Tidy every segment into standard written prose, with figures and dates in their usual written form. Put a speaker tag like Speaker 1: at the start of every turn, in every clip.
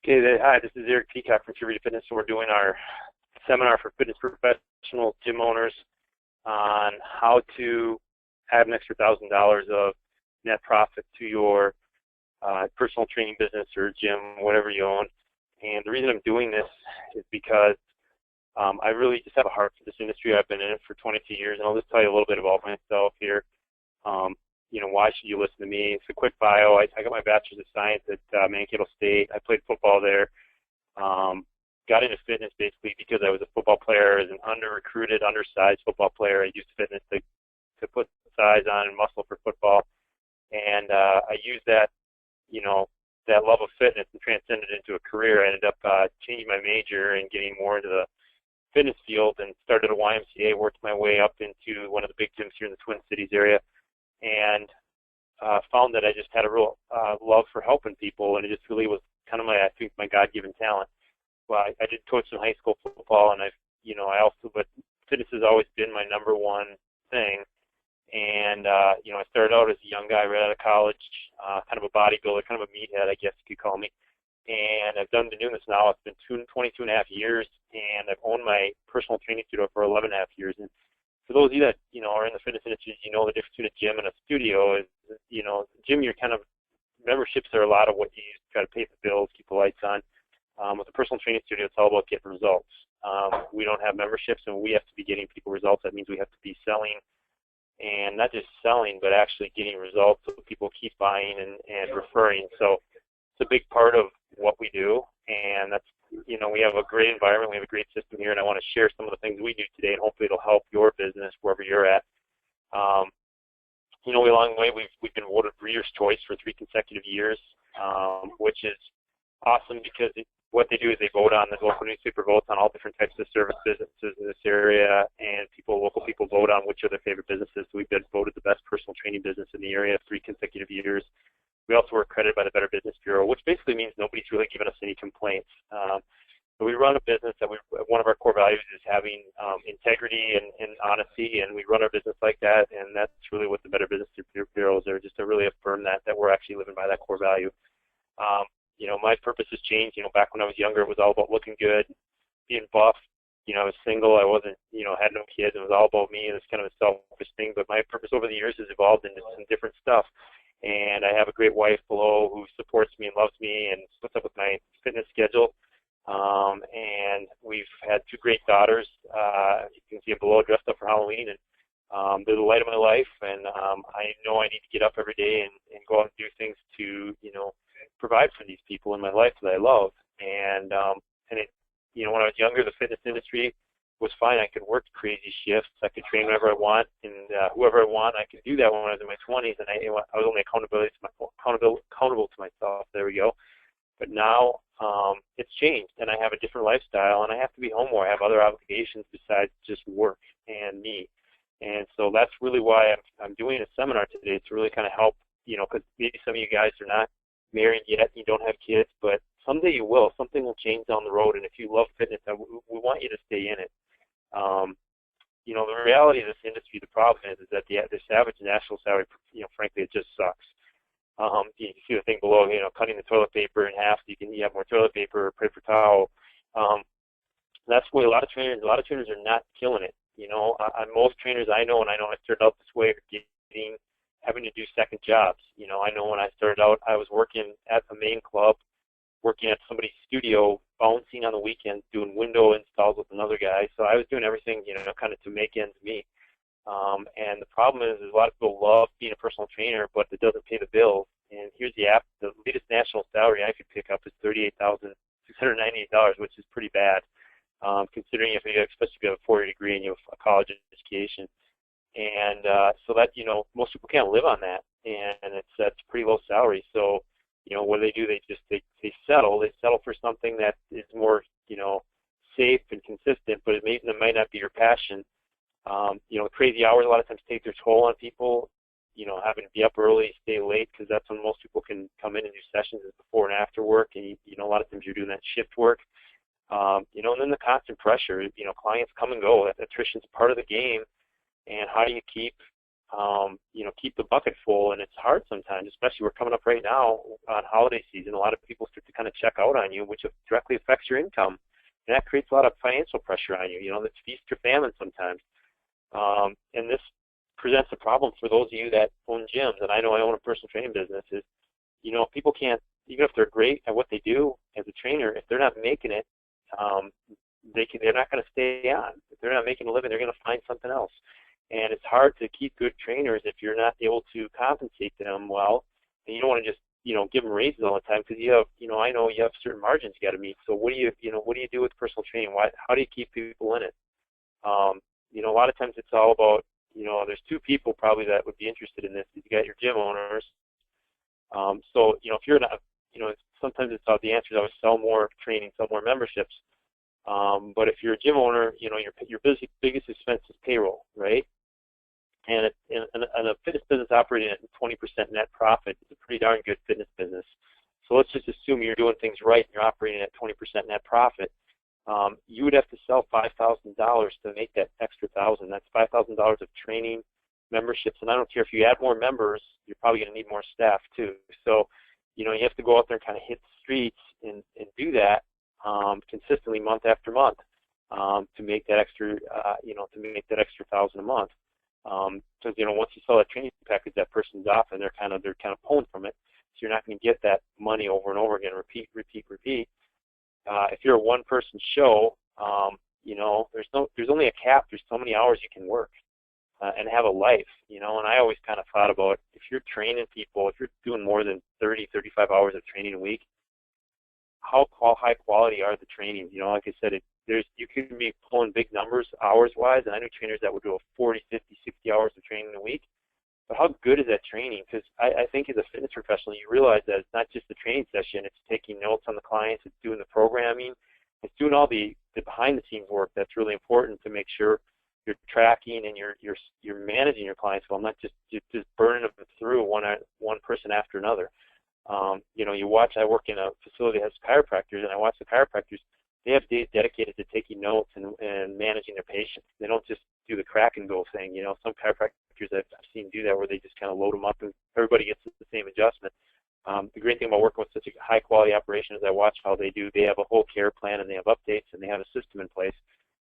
Speaker 1: Okay, hi, this is Eric Peacock from Trivia Fitness. So we're doing our seminar for fitness professional gym owners on how to add an extra $1,000 of net profit to your personal training business or gym, whatever you own. And the reason I'm doing this is because I really just have a heart for this industry. I've been in it for 22 years, and I'll just tell you a little bit about myself here. Why should you listen to me? It's a quick bio. I got my bachelor's of science at Mankato State. I played football there. Got into fitness basically because I was a football player, as an under-recruited, undersized football player. I used fitness to put size on and muscle for football. And I used that, that love of fitness and transcended it into a career. I ended up changing my major and getting more into the fitness field and started a YMCA, worked my way up into one of the big gyms here in the Twin Cities area, and found that I just had a real love for helping people, and it just really was kind of I think my God-given talent. Well, I did coach in high school football, and but fitness has always been my number one thing. And, I started out as a young guy right out of college, kind of a bodybuilder, kind of a meathead, I guess you could call me. And I've been doing this now. It's been 22 and a half years, and I've owned my personal training studio for 11 and a half years. And for those of you that, are in the fitness industry, the difference between a gym and a studio is, gym, memberships are a lot of what you use to try to pay the bills, keep the lights on. With a personal training studio, it's all about getting results. We don't have memberships, and we have to be getting people results. That means we have to be selling, and not just selling, but actually getting results so people keep buying and referring. So it's a big part of what we do, and that's, we have a great environment, we have a great system here, and I want to share some of the things we do today, and hopefully it'll help your business wherever you're at. Along the way, we've been voted Breeder's Choice for 3 consecutive years, which is awesome because what they do is they vote on, the local newspaper votes on all different types of service businesses in this area, and local people vote on which are their favorite businesses. So we've been voted the best personal training business in the area 3 consecutive years. We also were accredited by the Better Business Bureau, which basically means nobody's really given us any complaints. So we run a business that one of our core values is having integrity and honesty, and we run our business like that, and that's really what the Better Business Bureau is there, just to really affirm that we're actually living by that core value. My purpose has changed. Back when I was younger, it was all about looking good, being buff. I was single. I wasn't, had no kids. It was all about me, and it's kind of a selfish thing. But my purpose over the years has evolved into some different stuff. And I have a great wife below who supports me and loves me and puts up with my fitness schedule. And we've had 2 great daughters. You can see it below, dressed up for Halloween, and they're the light of my life. And I know I need to get up every day and go out and do things to, provide for these people in my life that I love. And it, when I was younger, the fitness industry was fine. I could work crazy shifts. I could train whenever I want, and whoever I want. I could do that when I was in my 20s, and I was only accountable to myself. There we go. But now it's changed, and I have a different lifestyle, and I have to be home more. I have other obligations besides just work and me. And so that's really why I'm doing a seminar today, to really kind of help, because maybe some of you guys are not married yet, you don't have kids, but someday you will. Something will change down the road, and if you love fitness, we want you to stay in it. The reality of this industry, the problem is that the average national salary, frankly, it just sucks. You see the thing below, cutting the toilet paper in half so you have more toilet paper or paper towel. That's why a lot of trainers are not killing it. Most trainers I know, and I know I started out this way, are having to do second jobs. I know when I started out, I was working at the main club, working at somebody's studio, bouncing on the weekends, doing window installs with another guy. So I was doing everything, kind of to make ends meet. And the problem is a lot of people love being a personal trainer, but it doesn't pay the bills. And here's the latest national salary I could pick up is $38,698, which is pretty bad, considering especially if you have a 4-year degree and you have a college education. And so that, most people can't live on that, and that's a pretty low salary. So, what do? They settle. They settle for something that is more, safe and consistent, but it might not be your passion. Crazy hours a lot of times take their toll on people. Having to be up early, stay late, because that's when most people can come in and do sessions is before and after work, and a lot of times you're doing that shift work. And then the constant pressure. Clients come and go. Attrition's part of the game. And how do you keep keep the bucket full. And it's hard sometimes, especially we're coming up right now on holiday season. A lot of people start to kind of check out on you, which directly affects your income. And that creates a lot of financial pressure on you. That's feast or famine sometimes. And this presents a problem for those of you that own gyms. And I know I own a personal training business. Is people can't, even if they're great at what they do as a trainer, if they're not making it, they're not going to stay on. If they're not making a living, they're going to find something else. And it's hard to keep good trainers if you're not able to compensate them well. And you don't want to just give them raises all the time, because you have I know you have certain margins you got to meet. So what do you do with personal training? How do you keep people in it? A lot of times it's all about there's two people probably that would be interested in this. You got your gym owners. So if you're not sometimes it's the answer is always sell more training, sell more memberships. But if you're a gym owner, your biggest expense is payroll, right? And a fitness business operating at 20% net profit is a pretty darn good fitness business. So let's just assume you're doing things right and you're operating at 20% net profit. You would have to sell $5,000 to make that extra $1,000. That's $5,000 of training, memberships, and I don't care if you add more members, you're probably going to need more staff too. So, you have to go out there and kind of hit the streets and do that consistently month after month to make that extra, $1,000 a month. Because once you sell that training package, that person's off and they're kind of pulling from it. So you're not going to get that money over and over again, repeat. If you're a one-person show, there's only a cap. There's so many hours you can work and have a life, And I always kind of thought about, if you're training people, if you're doing more than 30, 35 hours of training a week, how high quality are the trainings? Like I said, you can be pulling big numbers hours-wise, and I know trainers that would do 40, 50, 60 hours of training a week. But how good is that training? Because I think as a fitness professional, you realize that it's not just the training session. It's taking notes on the clients. It's doing the programming. It's doing all the behind-the-scenes work that's really important to make sure you're tracking and you're managing your clients well, not just burning them through one person after another. You watch. I work in a facility that has chiropractors, and I watch the chiropractors. They have days dedicated to taking notes and managing their patients. They don't just do the crack and go thing. Some chiropractors I've seen do that, where they just kind of load them up and everybody gets the same adjustment. The great thing about working with such a high quality operation is I watch how they do. They have a whole care plan, and they have updates, and they have a system in place.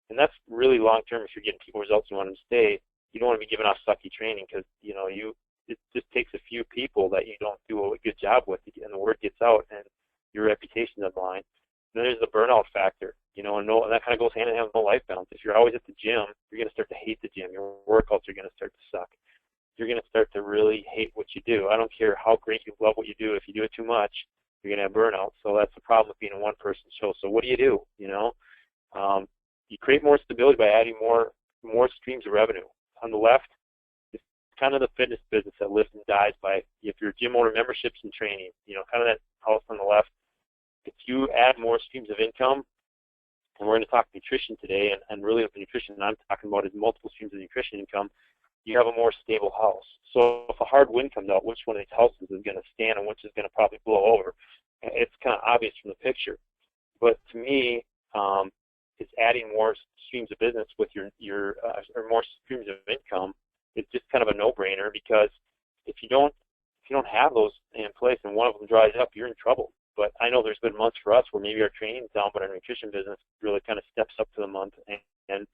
Speaker 1: And that's really long term. If you're getting people results and you want them to stay, you don't want to be giving off sucky training, because it just takes a few people that you don't do a good job with, and the word gets out and your reputation's on the line. Then there's the burnout factor, and that kind of goes hand in hand with no life balance. If you're always at the gym, you're going to start to hate the gym. Your workouts are going to start to suck. You're going to start to really hate what you do. I don't care how great you love what you do. If you do it too much, you're going to have burnout. So that's the problem with being a one-person show. So what do? You create more stability by adding more streams of revenue. On the left, it's kind of the fitness business that lives and dies by, if you're gym owner, memberships and training, kind of that house on the left. If you add more streams of income, and we're going to talk nutrition today, and really with the nutrition I'm talking about is multiple streams of nutrition income, you have a more stable house. So if a hard wind comes out, which one of these houses is going to stand and which is going to probably blow over? It's kind of obvious from the picture. But to me, it's adding more streams of business with your or more streams of income. It's just kind of a no-brainer, because if you don't have those in place and one of them dries up, you're in trouble. But I know there's been months for us where maybe our training's down, but our nutrition business really kind of steps up to the month, and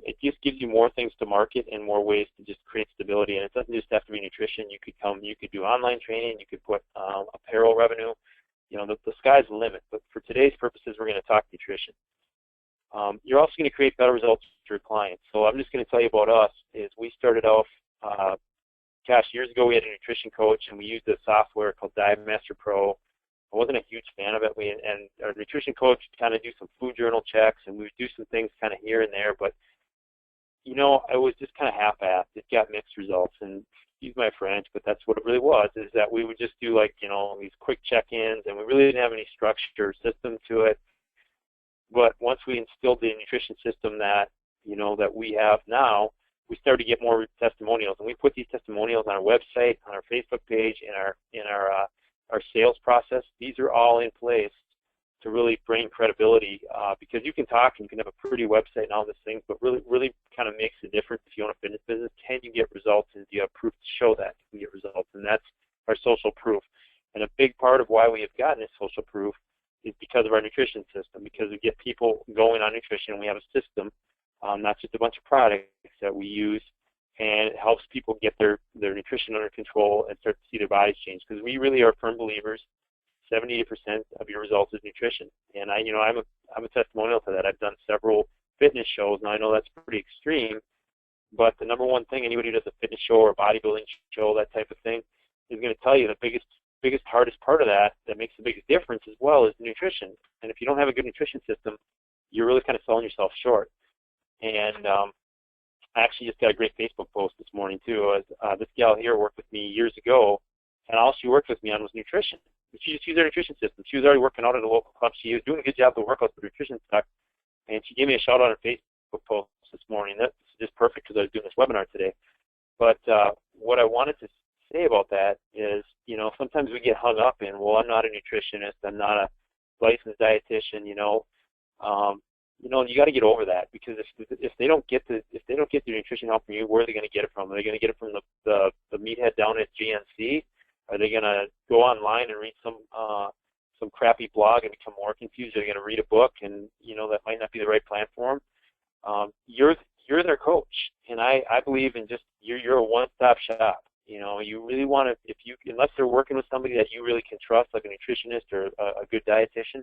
Speaker 1: it just gives you more things to market and more ways to just create stability. And it doesn't just have to be nutrition. You could do online training. You could put apparel revenue. The sky's the limit. But for today's purposes, we're going to talk nutrition. You're also going to create better results for your clients. So I'm just going to tell you about us. Is we started off, years ago, we had a nutrition coach, and we used a software called Diet Master Pro. I wasn't a huge fan of it. And our nutrition coach would kind of do some food journal checks, and we would do some things kind of here and there. But, it was just kind of half-assed. It got mixed results. And excuse my French, but that's what it really was, is that we would just do these quick check-ins, and we really didn't have any structure or system to it. But once we instilled the nutrition system that we have now, we started to get more testimonials, and we put these testimonials on our website, on our Facebook page, in our sales process. These are all in place to really bring credibility, because you can talk and you can have a pretty website and all these things, but really kind of makes a difference if you own a fitness business. Can you get results, and do you have proof to show that you can get results? And that's our social proof. And a big part of why we have gotten this social proof is because of our nutrition system, because we get people going on nutrition. We have a system, not just a bunch of products that we use, and it helps people get their nutrition under control and start to see their bodies change. Because we really are firm believers 70% of your results is nutrition. And I'm a testimonial to that. I've done several fitness shows, and I know that's pretty extreme, but the number one thing anybody who does a fitness show or a bodybuilding show, that type of thing, is going to tell you the biggest, hardest part of that makes the biggest difference as well is nutrition. And if you don't have a good nutrition system, you're really kind of selling yourself short. And I actually just got a great Facebook post this morning, too. This gal here worked with me years ago, and all she worked with me on was nutrition. She just used her nutrition system. She was already working out at a local club. She was doing a good job of the workouts, but nutrition stuck. And she gave me a shout-out on her Facebook post this morning. That's just perfect because I was doing this webinar today. But what I wanted to say about that is, sometimes we get hung up in, well, I'm not a nutritionist, I'm not a licensed dietitian, you got to get over that, because if they don't get the nutrition help from you, where are they going to get it from? Are they going to get it from the meathead down at GNC? Are they going to go online and read some crappy blog and become more confused? Are they going to read a book and that might not be the right plan for them? You're their coach, and I believe in just you're a one-stop shop. You really want to, unless they're working with somebody that you really can trust, like a nutritionist or a good dietitian,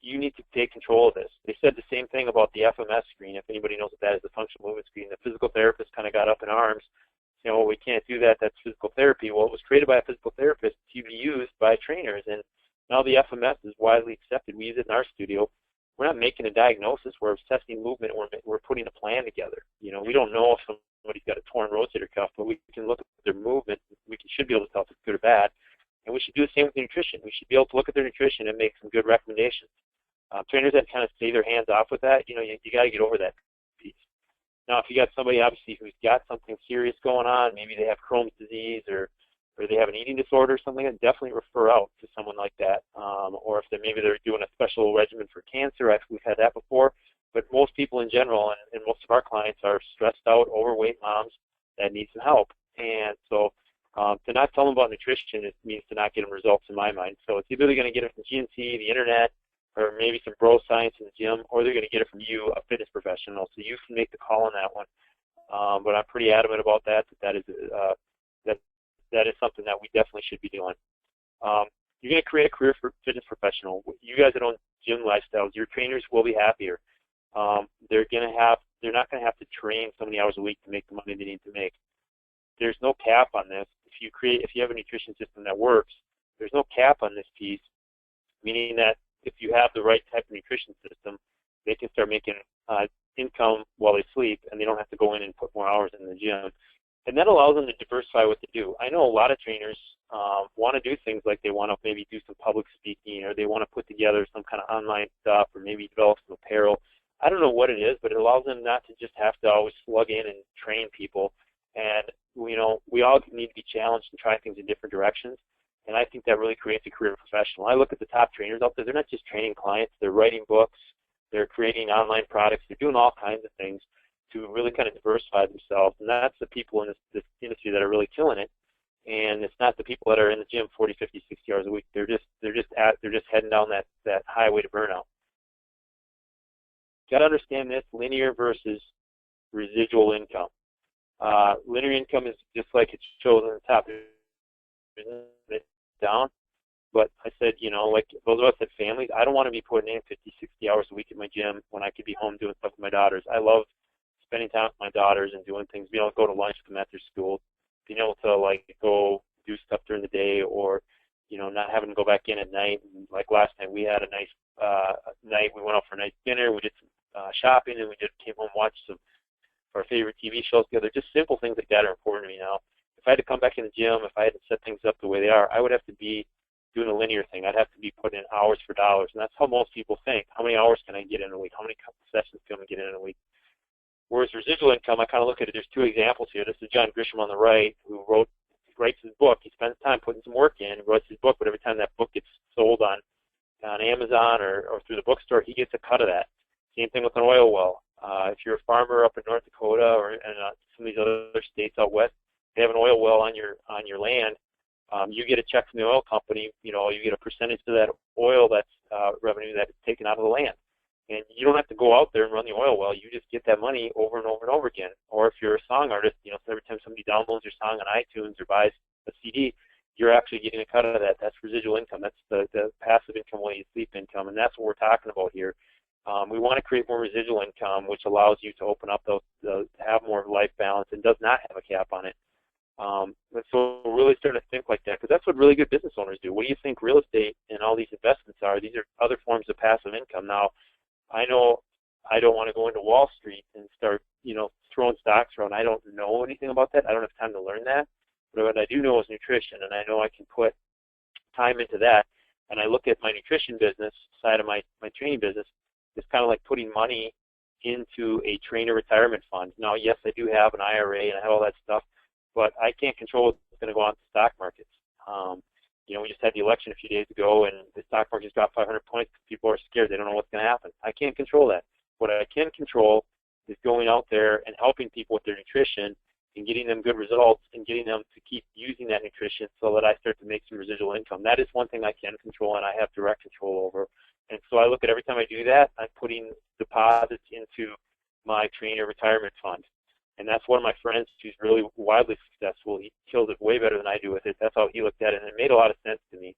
Speaker 1: you need to take control of this. They said the same thing about the FMS screen. If anybody knows what that is, the functional movement screen, the physical therapist kind of got up in arms, saying, well, we can't do that. That's physical therapy. Well, it was created by a physical therapist to be used by trainers, and now the FMS is widely accepted. We use it in our studio. We're not making a diagnosis. We're assessing movement. We're putting a plan together. We don't know if somebody's got a torn rotator cuff, but we can look at their movement. We should be able to tell if it's good or bad. And we should do the same with nutrition. We should be able to look at their nutrition and make some good recommendations. Trainers that kind of say their hands off with that, you got to get over that piece. Now, if you got somebody, obviously, who's got something serious going on, maybe they have Crohn's disease or they have an eating disorder or something, I'd definitely refer out to someone like that. Or if maybe they're doing a special regimen for cancer, we've had that before. But most people in general, and most of our clients, are stressed out, overweight moms that need some help. And so to not tell them about nutrition, it means to not get them results in my mind. So it's either they're going to get it from GNC, the internet, or maybe some bro science in the gym, or they're going to get it from you, a fitness professional. So you can make the call on that one. But I'm pretty adamant about that is something that we definitely should be doing. You're going to create a career for fitness professional. You guys that own gym lifestyles, your trainers will be happier. They're not going to have to train so many hours a week to make the money they need to make. There's no cap on this. If you have a nutrition system that works, there's no cap on this piece, meaning that if you have the right type of nutrition system, they can start making income while they sleep, and they don't have to go in and put more hours in the gym. And that allows them to diversify what they do. I know a lot of trainers want to do things like they want to maybe do some public speaking, or they want to put together some kind of online stuff, or maybe develop some apparel. I don't know what it is, but it allows them not to just have to always slug in and train people. And, we all need to be challenged and try things in different directions. And I think that really creates a career professional. I look at the top trainers out there. They're not just training clients. They're writing books. They're creating online products. They're doing all kinds of things to really kind of diversify themselves. And that's the people in this industry that are really killing it. And it's not the people that are in the gym 40, 50, 60 hours a week. They're just heading down that highway to burnout. Got to understand this: linear versus residual income. Linear income is just like it shows on the top. It's down. But I said, like those of us that have families, I don't want to be putting in 50, 60 hours a week at my gym when I could be home doing stuff with my daughters. I love spending time with my daughters and doing things, being able to go to lunch with them at their school, being able to go do stuff during the day, or not having to go back in at night. And like last night, we had a nice night. We went out for a nice dinner. We did some shopping, and we came home and watched some of our favorite TV shows together. Just simple things like that are important to me now. If I had to come back in the gym, if I had to set things up the way they are, I would have to be doing a linear thing. I'd have to be putting in hours for dollars, and that's how most people think. How many hours can I get in a week? How many sessions can I get in a week? Whereas residual income, I kind of look at it, there's two examples here. This is John Grisham on the right, who writes his book. He spends time putting some work in, writes his book, but every time that book gets sold on on Amazon or through the bookstore, he gets a cut of that. Same thing with an oil well. If you're a farmer up in North Dakota or in some of these other states out west, they have an oil well on your land. You get a check from the oil company. You get a percentage of that oil that's revenue that is taken out of the land. And you don't have to go out there and run the oil well. You just get that money over and over and over again. Or if you're a song artist, every time somebody downloads your song on iTunes or buys a CD, you're actually getting a cut of that. That's residual income. That's the passive income while you sleep income, and that's what we're talking about here. We want to create more residual income, which allows you to open up have more life balance and does not have a cap on it. So we're really starting to think like that, because that's what really good business owners do. What do you think real estate and all these investments are? These are other forms of passive income. Now, I know I don't want to go into Wall Street and start, throwing stocks around. I don't know anything about that. I don't have time to learn that. But what I do know is nutrition, and I know I can put time into that. And I look at my nutrition business side of my training business. It's kind of like putting money into a trainer retirement fund. Now, yes, I do have an IRA and I have all that stuff, but I can't control what's going to go on to stock markets. We just had the election a few days ago, and the stock market's dropped 500 points because people are scared. They don't know what's going to happen. I can't control that. What I can control is going out there and helping people with their nutrition and getting them good results and getting them to keep using that nutrition so that I start to make some residual income. That is one thing I can control and I have direct control over. And so I look at every time I do that, I'm putting deposits into my trainer retirement fund. And that's one of my friends who's really wildly successful. He kills it way better than I do with it. That's how he looked at it, and it made a lot of sense to me.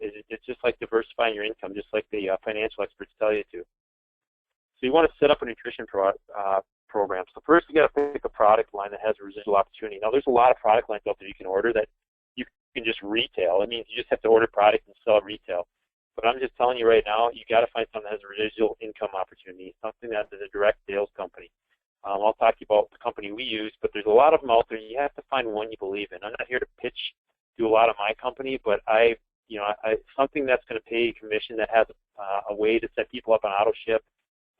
Speaker 1: It's just like diversifying your income, just like the financial experts tell you to. So you want to set up a nutrition program. So first you got to pick a product line that has a residual opportunity. Now there's a lot of product lines out there you can order that you can just retail. It means you just have to order product and sell it retail. But I'm just telling you right now, you got to find something that has a residual income opportunity, something that is a direct sales company. I'll talk to you about the company we use, but there's a lot of them out there. You have to find one you believe in. I'm not here to pitch to a lot of my company, but something that's going to pay commission, that has a way to set people up on auto ship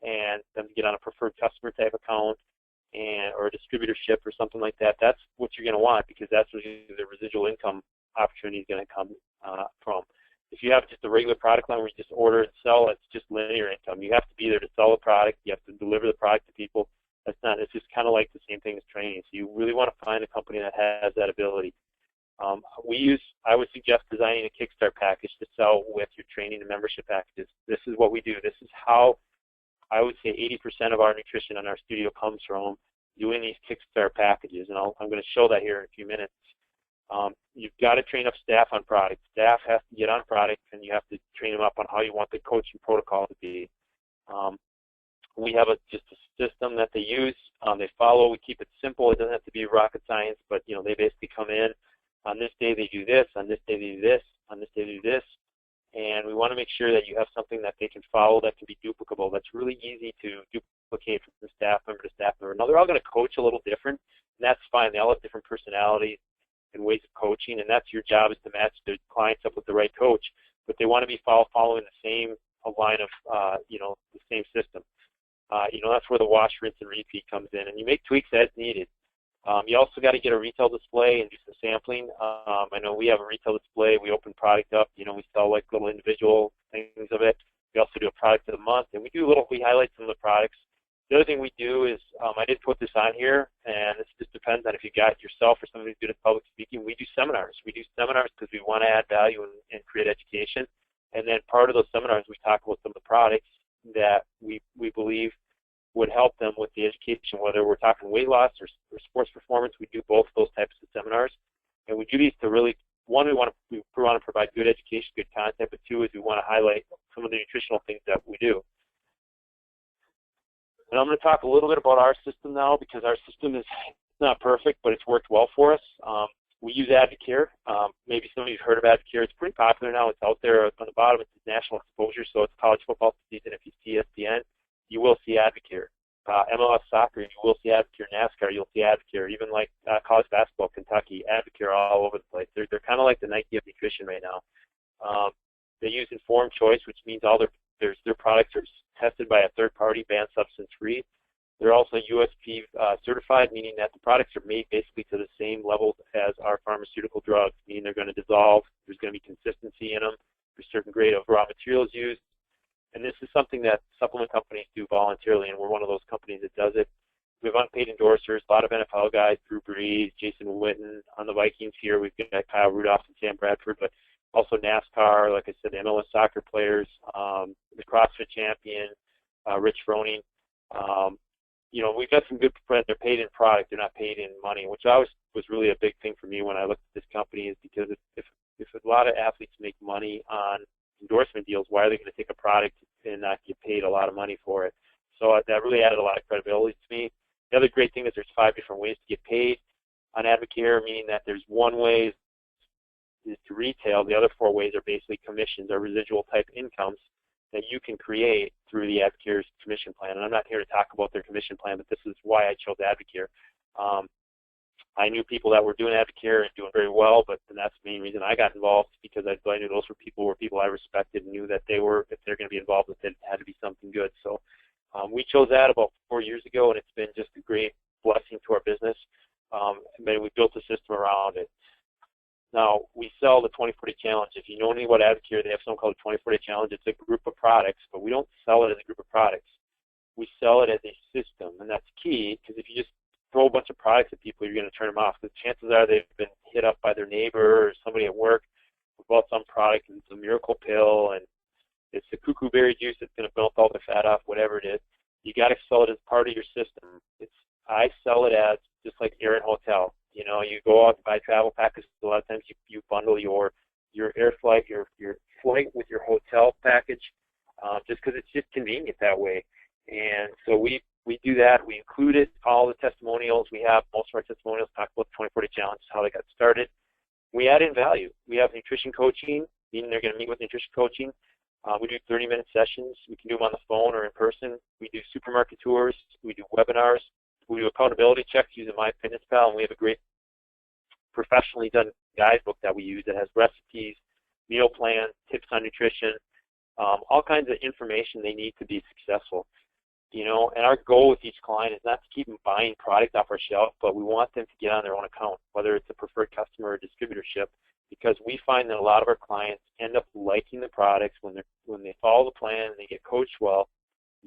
Speaker 1: and them to get on a preferred customer type account or a distributorship or something like that. That's what you're going to want, because that's where the residual income opportunity is going to come from. If you have just a regular product line where you just order and sell, it's just linear income. You have to be there to sell the product. You have to deliver the product to people. It's just kind of like the same thing as training. So you really want to find a company that has that ability. I would suggest designing a Kickstart package to sell with your training and membership packages. This is what we do. This is how I would say 80% of our nutrition in our studio comes from doing these Kickstart packages. And I'm going to show that here in a few minutes. You've got to train up staff on product. Staff has to get on product, and you have to train them up on how you want the coaching protocol to be. We have just a system that they use. They follow. We keep it simple. It doesn't have to be rocket science, but they basically come in. On this day they do this. On this day they do this. On this day they do this. And we want to make sure that you have something that they can follow that can be duplicable. That's really easy to duplicate from staff member to staff member. Now they're all going to coach a little different, and that's fine. They all have different personalities and ways of coaching, and that's your job, is to match the clients up with the right coach. But they want to be following the same line of the same system. That's where the wash, rinse, and repeat comes in, and you make tweaks as needed. You also got to get a retail display and do some sampling. I know we have a retail display. We open product up. We sell like little individual things of it. We also do a product of the month, and we highlight some of the products. The other thing we do is, I did put this on here, and this just depends on if you got yourself or somebody who's good at public speaking. We do seminars. We do seminars because we want to add value and create education. And then part of those seminars, we talk about some of the products that we believe would help them with the education, whether we're talking weight loss or sports performance. We do both of those types of seminars. And we do these to really, one, we want to provide good education, good content, but two is we want to highlight some of the nutritional things that we do. And I'm going to talk a little bit about our system now, because our system is not perfect, but it's worked well for us. We use AdvoCare. Maybe some of you have heard of AdvoCare. It's pretty popular now. It's out there on the bottom. It's national exposure, so it's college football season. If you see ESPN, you will see AdvoCare. MLS soccer, you will see AdvoCare. NASCAR, you'll see AdvoCare. Even like college basketball, Kentucky, AdvoCare all over the place. They're kind of like the Nike of nutrition right now. They use informed choice, which means all their products are tested by a third party, banned substance free. They're also USP certified, meaning that the products are made basically to the same levels as our pharmaceutical drugs, meaning they're going to dissolve. There's going to be consistency in them. a certain grade of raw materials used. And this is something that supplement companies do voluntarily, and we're one of those companies that does it. We have unpaid endorsers, a lot of NFL guys, Drew Brees, Jason Witten. On the Vikings here, we've got Kyle Rudolph and Sam Bradford, but also NASCAR, like I said, MLS soccer players, the CrossFit champion, Rich Froning. We've got some good friends. They're paid in product. They're not paid in money, which always was really a big thing for me when I looked at this company, is because if a lot of athletes make money on endorsement deals, why are they going to take a product and not get paid a lot of money for it? So that really added a lot of credibility to me. The other great thing is there's 5 different ways to get paid on AdvoCare, meaning that there's one way is to retail. The other 4 ways are basically commissions or residual type incomes that you can create through the AdvoCare's commission plan. And I'm not here to talk about their commission plan, but this is why I chose AdvoCare. I knew people that were doing AdvoCare and doing very well, but that's the main reason I got involved, because I knew those were people I respected and knew that if they're going to be involved with it, it had to be something good. So we chose that about 4 years ago, and it's been just a great blessing to our business. And we built a system around it. Now, we sell the 24-day challenge. If you know anything about AdvoCare, they have something called the 24-day challenge. It's a group of products, but we don't sell it as a group of products. We sell it as a system, and that's key, because if you just throw a bunch of products at people, you're going to turn them off. Because chances are they've been hit up by their neighbor or somebody at work about some product, and it's a miracle pill, and it's the cuckoo berry juice that's going to melt all the fat off, whatever it is. You got to sell it as part of your system. I sell it as just like you're in a hotel. You go out to buy travel packages. A lot of times you bundle your air flight, your flight with your hotel package, just because it's just convenient that way. And so we do that. We included all the testimonials. We have most of our testimonials talk about the 24-day challenge, how they got started. We add in value. We have nutrition coaching, meaning they're going to meet with nutrition coaching. We do 30-minute sessions. We can do them on the phone or in person. We do supermarket tours. We do webinars. We do accountability checks using MyFitnessPal, and we have a great professionally done guidebook that we use that has recipes, meal plans, tips on nutrition, all kinds of information they need to be successful. And our goal with each client is not to keep them buying product off our shelf, but we want them to get on their own account, whether it's a preferred customer or distributorship, because we find that a lot of our clients end up liking the products when they follow the plan and they get coached well.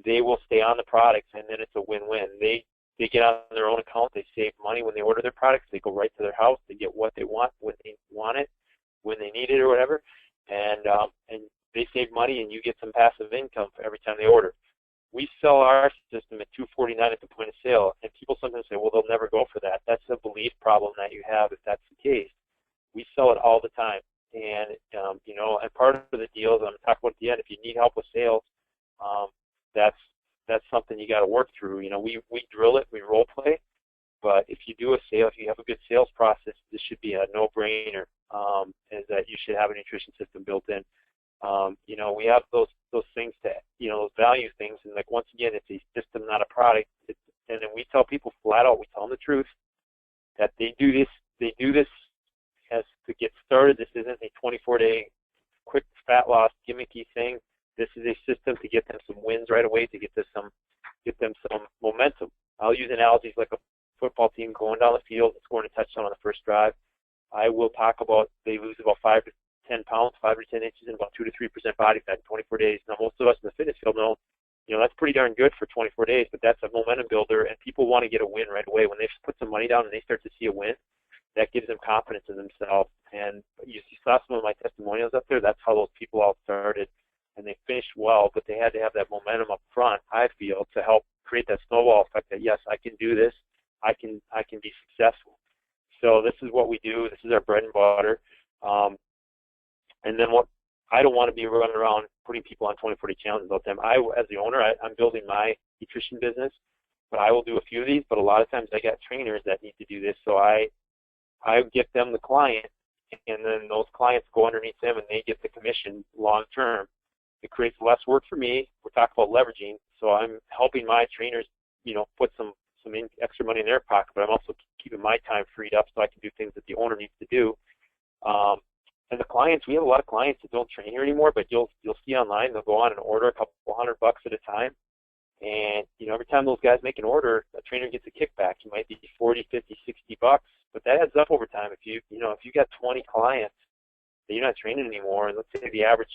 Speaker 1: They will stay on the products, and then it's a win-win. They get on their own account. They save money when they order their products. They go right to their house. They get what they want when they want it, when they need it or whatever, and they save money, and you get some passive income for every time they order. We sell our system at $249 at the point of sale, and people sometimes say, well, they'll never go for that. That's a belief problem that you have if that's the case. We sell it all the time, and and part of the deal is I'm going to talk about at the end. If you need help with sales, that's something you got to work through. We drill it, we role play, but if you do a sale, if you have a good sales process, this should be a no-brainer. Is that you should have a nutrition system built in. We have those things those value things, and like once again, it's a system, not a product. And then we tell people flat out, we tell them the truth that they do this as to get started. This isn't a 24-day quick fat loss gimmicky thing. This is a system to get them some wins right away, to get them some momentum. I'll use analogies like a football team going down the field and scoring a touchdown on the first drive. I will talk about they lose about 5 to 10 pounds, 5 to 10 inches, and about 2 to 3% body fat in 24 days. Now, most of us in the fitness field know, that's pretty darn good for 24 days, but that's a momentum builder, and people want to get a win right away. When they put some money down and they start to see a win, that gives them confidence in themselves. And you saw some of my testimonials up there. That's how those people all started, and they finished well, but they had to have that momentum up front, I feel, to help create that snowball effect that, yes, I can do this. I can be successful. So this is what we do. This is our bread and butter. And then what I don't want to be running around putting people on 24-day challenges all the time. As the owner, I'm building my nutrition business, but I will do a few of these. But a lot of times I got trainers that need to do this, so I get them the client, and then those clients go underneath them, and they get the commission long term. It creates less work for me. We're talking about leveraging, so I'm helping my trainers, put some extra money in their pocket, but I'm also keeping my time freed up so I can do things that the owner needs to do. And the clients, we have a lot of clients that don't train here anymore, but you'll see online, they'll go on and order a couple $100 at a time. And, every time those guys make an order, a trainer gets a kickback. It might be 40, 50, $60, but that adds up over time. If you got 20 clients that you're not training anymore, and let's say the average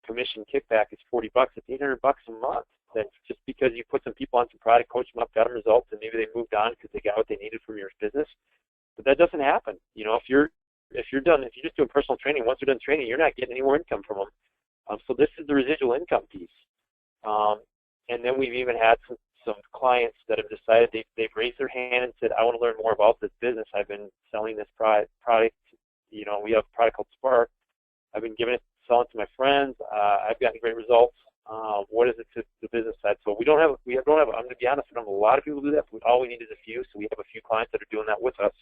Speaker 1: commission kickback is $40, it's $800 a month. Then just because you put some people on some product, coach them up, got them results, and maybe they moved on because they got what they needed from your business. But that doesn't happen. You know, if you're just doing personal training, once you're done training, you're not getting any more income from them. So this is the residual income piece. And then we've even had some clients that have decided they've raised their hand and said, I want to learn more about this business. I've been selling this product. You know, we have a product called Spark. I've been selling it to my friends. I've gotten great results. What is it to the business side? So I'm going to be honest, we don't have a lot of people do that, but all we need is a few. So we have a few clients that are doing that with us,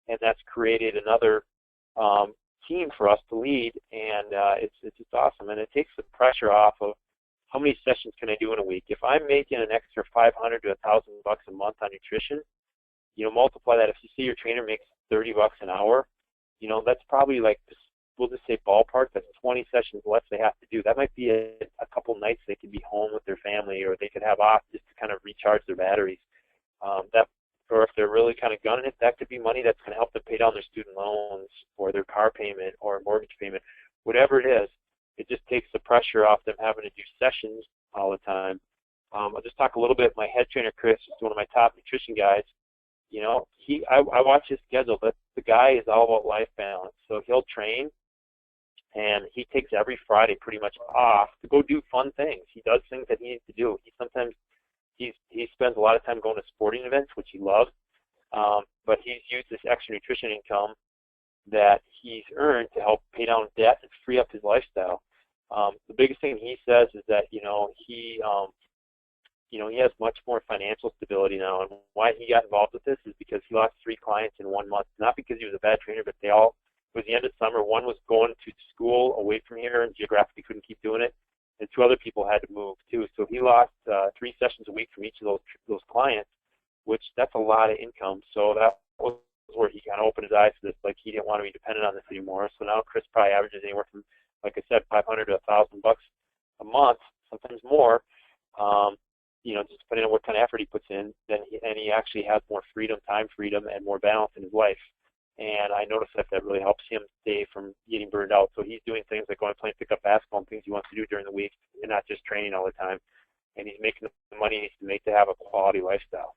Speaker 1: and that's created another team for us to lead, and it's just awesome. And it takes the pressure off of how many sessions can I do in a week. If I'm making an extra $500 to $1,000 a month on nutrition, you know, multiply that. If you see your trainer makes $30 an hour, you know, that's probably like, we'll just say ballpark, that's 20 sessions less they have to do. That might be a couple nights they could be home with their family, or they could have off just to kind of recharge their batteries. Or if they're really kind of gunning it, that could be money that's going to help them pay down their student loans or their car payment or mortgage payment. Whatever it is, it just takes the pressure off them having to do sessions all the time. I'll just talk a little bit. My head trainer, Chris, is one of my top nutrition guys. You know, I watch his schedule, but the guy is all about life balance. So he'll train, and he takes every Friday pretty much off to go do fun things. He does things that he needs to do. He spends a lot of time going to sporting events, which he loves, but he's used this extra nutrition income that he's earned to help pay down debt and free up his lifestyle. The biggest thing he says is that, he has much more financial stability now, and why he got involved with this is because he lost 3 clients in 1 month, not because he was a bad trainer, but it was the end of summer. One was going to school away from here and geographically couldn't keep doing it, and 2 other people had to move too. So he lost 3 sessions a week from each of those clients, which that's a lot of income. So that was where he kind of opened his eyes to this, like he didn't want to be dependent on this anymore. So now Chris probably averages anywhere from, like I said, $500 to $1,000 a month, sometimes more. Just depending on what kind of effort he puts in, and he actually has more freedom, time freedom, and more balance in his life. And I noticed that really helps him stay from getting burned out. So he's doing things like going to play and pick up basketball and things he wants to do during the week, and not just training all the time. And he's making the money he needs to make to have a quality lifestyle.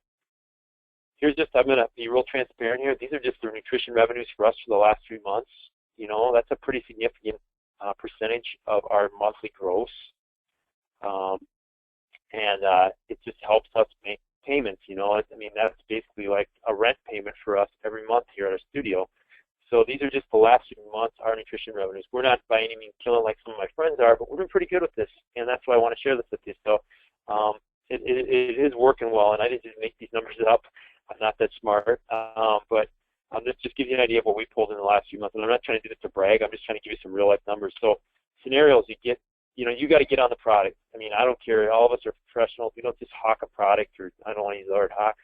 Speaker 1: I'm going to be real transparent here. These are just the nutrition revenues for us for the last 3 months. That's a pretty significant percentage of our monthly gross. It just helps us make payments, that's basically like a rent payment for us every month here at our studio. So these are just the last few months, our nutrition revenues. We're not by any means killing like some of my friends are, but we're doing pretty good with this, and that's why I want to share this with you. So it is working well, and I didn't just make these numbers up. I'm not that smart, but just give you an idea of what we pulled in the last few months. And I'm not trying to do this to brag. I'm just trying to give you some real life numbers. So scenarios you got to get on the product. I mean, I don't care. All of us are professionals. We don't just hawk a product, or I don't want to use the word hawk.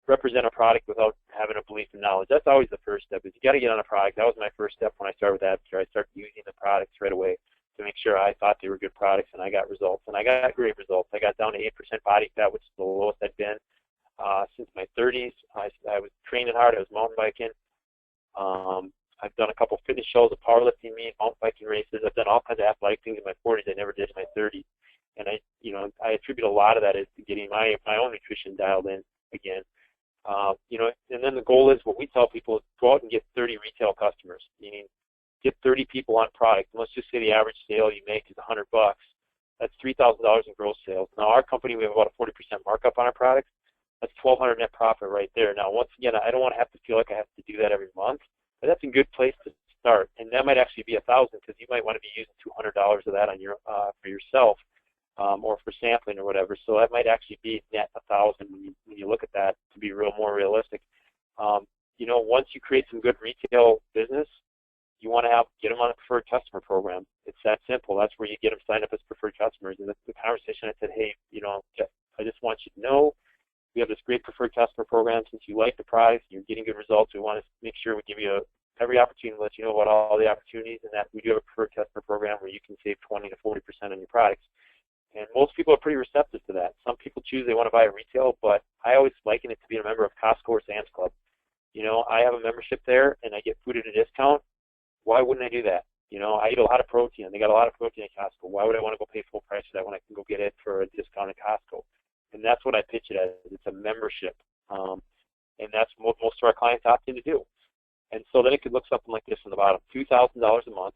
Speaker 1: Represent a product without having a belief and knowledge. That's always the first step, is you got to get on a product. That was my first step when I started with AdvoCare. I started using the products right away to make sure I thought they were good products, and I got results. And I got great results. I got down to 8% body fat, which is the lowest I've been since my 30s. I was training hard. I was mountain biking. I've done a couple fitness shows, a powerlifting meet, mountain biking races. I've done all kinds of athletic things in my 40s I never did in my 30s. And I attribute a lot of that is to getting my own nutrition dialed in again. And then the goal is, what we tell people is go out and get 30 retail customers, meaning get 30 people on product. And let's just say the average sale you make is $100. That's $3,000 in gross sales. Now, our company, we have about a 40% markup on our products. That's $1,200 net profit right there. Now, once again, I don't want to have to feel like I have to do that every month, but that's a good place to start. And that might actually be $1,000, because you might want to be using $200 of that on your for yourself, or for sampling or whatever. So that might actually be net $1,000 when you look at that, to be more realistic. Once you create some good retail business, you want to get them on a preferred customer program. It's that simple. That's where you get them signed up as preferred customers. And that's the conversation. I said, hey, Jeff, I just want you to know we have this great preferred customer program. Since you like the product, you're getting good results, we want to make sure we give you every opportunity to let you know about all the opportunities, and that we do have a preferred customer program where you can save 20 to 40% on your products. And most people are pretty receptive to that. Some people choose they want to buy a retail, but I always liken it to being a member of Costco or Sam's Club. I have a membership there, and I get food at a discount. Why wouldn't I do that? You know, I eat a lot of protein. They got a lot of protein at Costco. Why would I want to go pay full price for that when I can go get it for a discount at Costco? And that's what I pitch it as. It's a membership. And that's what most of our clients opt in to do. And so then it could look something like this on the bottom, $2,000 a month,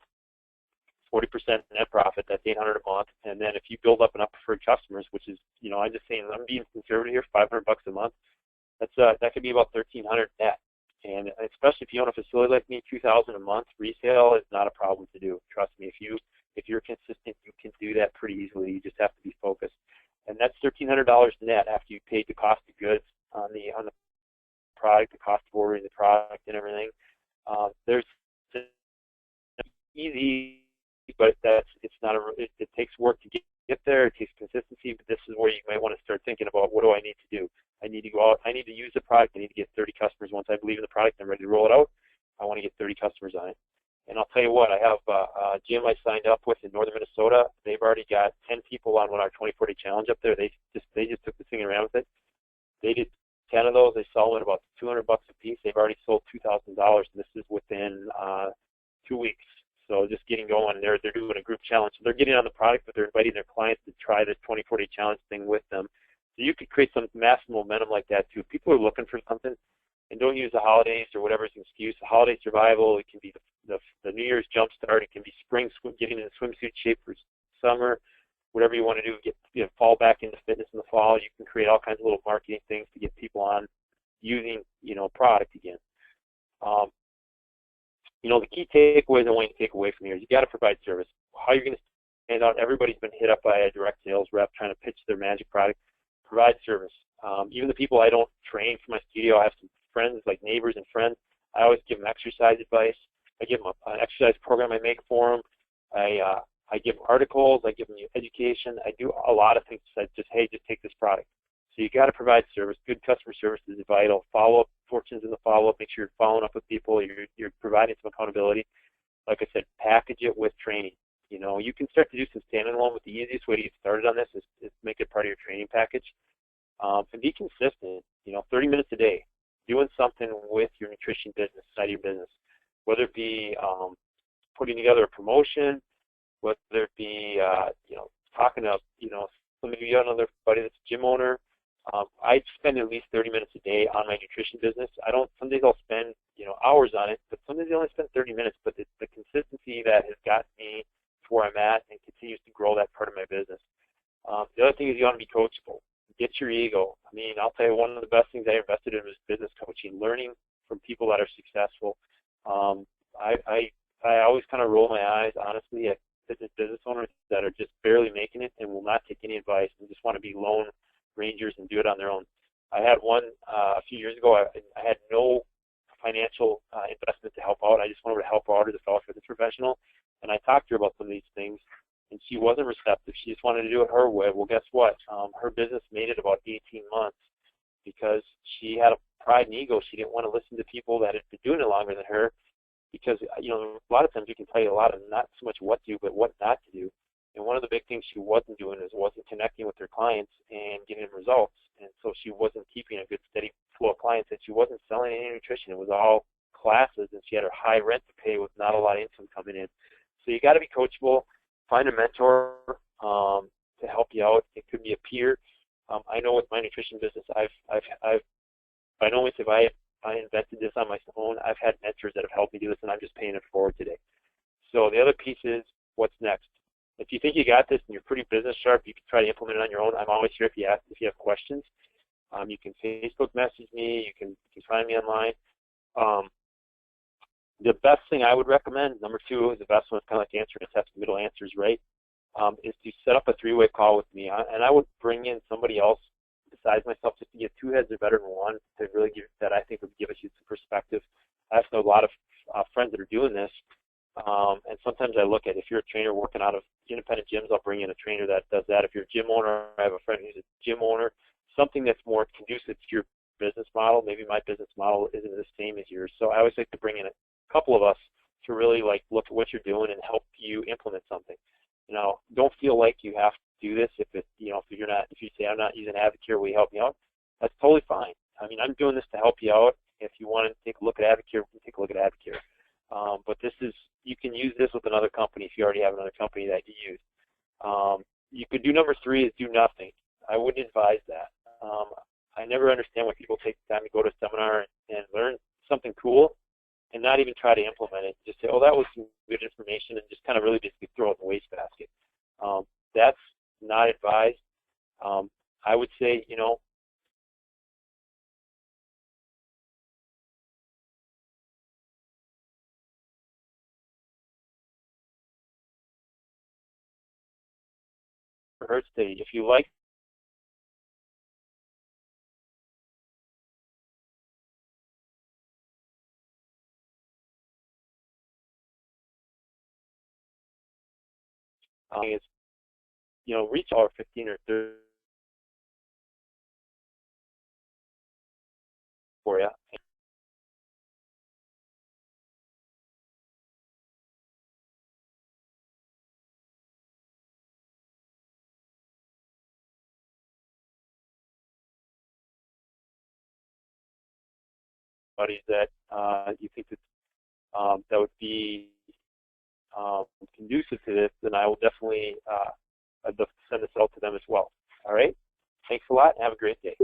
Speaker 1: 40% net profit, that's $800 a month. And then if you build up enough preferred customers, which is, you know, I'm just saying, I'm being conservative here, $500 a month, that could be about $1,300 net. And especially if you own a facility like me, $2,000 a month resale is not a problem to do. Trust me, if you're consistent, you can do that pretty easily. You just have to be focused. And that's $1,300 net after you paid the cost of goods on the product, the cost of ordering the product and everything. There's easy, but it takes work to get there. It takes consistency, but this is where you might want to start thinking about, what do I need to do? I need to go out. I need to use the product. I need to get 30 customers. Once I believe in the product, I'm ready to roll it out. I want to get 30 customers on it. And I'll tell you what, I have a gym I signed up with in northern Minnesota. They've already got 10 people on our 24-day challenge up there. They just took the thing and ran with it. They did 10 of those. They sold at about $200 a piece. They've already sold $2,000, and this is within 2 weeks. So just getting going. They're doing a group challenge. So they're getting on the product, but they're inviting their clients to try the 24-day challenge thing with them. So you could create some massive momentum like that too. People are looking for something, and don't use the holidays or whatever as an excuse. The holiday survival, it can be the New Year's jump start. It can be spring, getting in swimsuit shape for summer. Whatever you want to do, fall back into fitness in the fall. You can create all kinds of little marketing things to get people on using, product again. The key takeaways I want you to take away from here is you got to provide service. How you're going to stand out? Everybody's been hit up by a direct sales rep trying to pitch their magic product. Provide service. Even the people I don't train for my studio, I have some friends, like neighbors and friends. I always give them exercise advice. I give them an exercise program I make for them. I give them articles. I give them education. I do a lot of things besides just take this product. So you got to provide service. Good customer service is vital. Follow-up, fortunes in the follow-up. Make sure you're following up with people. You're providing some accountability. Like I said, package it with training. You can start to do some standalone, but the easiest way to get started on this is make it part of your training package. And be consistent, 30 minutes a day, doing something with your nutrition business, side of your business, whether it be putting together a promotion, whether it be, talking to, some of you another buddy that's a gym owner. I spend at least 30 minutes a day on my nutrition business. Some days I'll spend, hours on it, but some days I only spend 30 minutes, but the consistency that has gotten me to where I'm at and continues to grow that part of my business. The other thing is you want to be coachable. Get your ego. I'll tell you, one of the best things I invested in was business coaching, learning from people that are successful. I always kind of roll my eyes, honestly, at business owners that are just barely making it and will not take any advice and just want to be lone rangers and do it on their own. I had one a few years ago. I had no financial investment to help out. I just wanted to help her out as a fellow fitness professional, and I talked to her about some of these things, and she wasn't receptive. She just wanted to do it her way. Well, guess what? Her business made it about 18 months because she had a pride and ego. She didn't want to listen to people that had been doing it longer than her because, a lot of times you can tell you a lot of not so much what to do, but what not to do. And one of the big things she wasn't doing is wasn't connecting with her clients and getting them results. And so she wasn't keeping a good, steady flow of clients, and she wasn't selling any nutrition. It was all classes, and she had her high rent to pay with not a lot of income coming in. So you got to be coachable. Find a mentor to help you out. It could be a peer. I know with my nutrition business, I've by no means have I invented this on my own. I've had mentors that have helped me do this, and I'm just paying it forward today. So the other piece is what's next. If you think you got this and you're pretty business sharp, you can try to implement it on your own. I'm always here if you have questions. You can Facebook message me. You can find me online. The best thing I would recommend, number 2 is the best one. It's kind of like answering a test. The middle answer is right. Is to set up a 3-way call with me, and I would bring in somebody else besides myself just to get 2 heads are better than one to really give that I think would give us some perspective. I have a lot of friends that are doing this. And sometimes I look at, if you're a trainer working out of independent gyms, I'll bring in a trainer that does that. If you're a gym owner, I have a friend who's a gym owner, something that's more conducive to your business model. Maybe my business model isn't the same as yours. So I always like to bring in a couple of us to really look at what you're doing and help you implement something. Don't feel like you have to do this if you say I'm not using AdvoCare, will you help me out? That's totally fine. I'm doing this to help you out. If you want to take a look at AdvoCare, we can take a look at AdvoCare. But this is, you can use this with another company if you already have another company that you use. You could do number 3 is do nothing. I wouldn't advise that. I never understand why people take the time to go to a seminar and learn something cool and not even try to implement it. Just say, oh, that was some good information, and just kind of really basically throw it in the wastebasket. That's not advised. I would say, you know, hurts to, if you like is, you know, reach out 15 or 30 for you. Buddies that you think that that would be conducive to this, then I will definitely send this out to them as well. All right? Thanks a lot, and have a great day.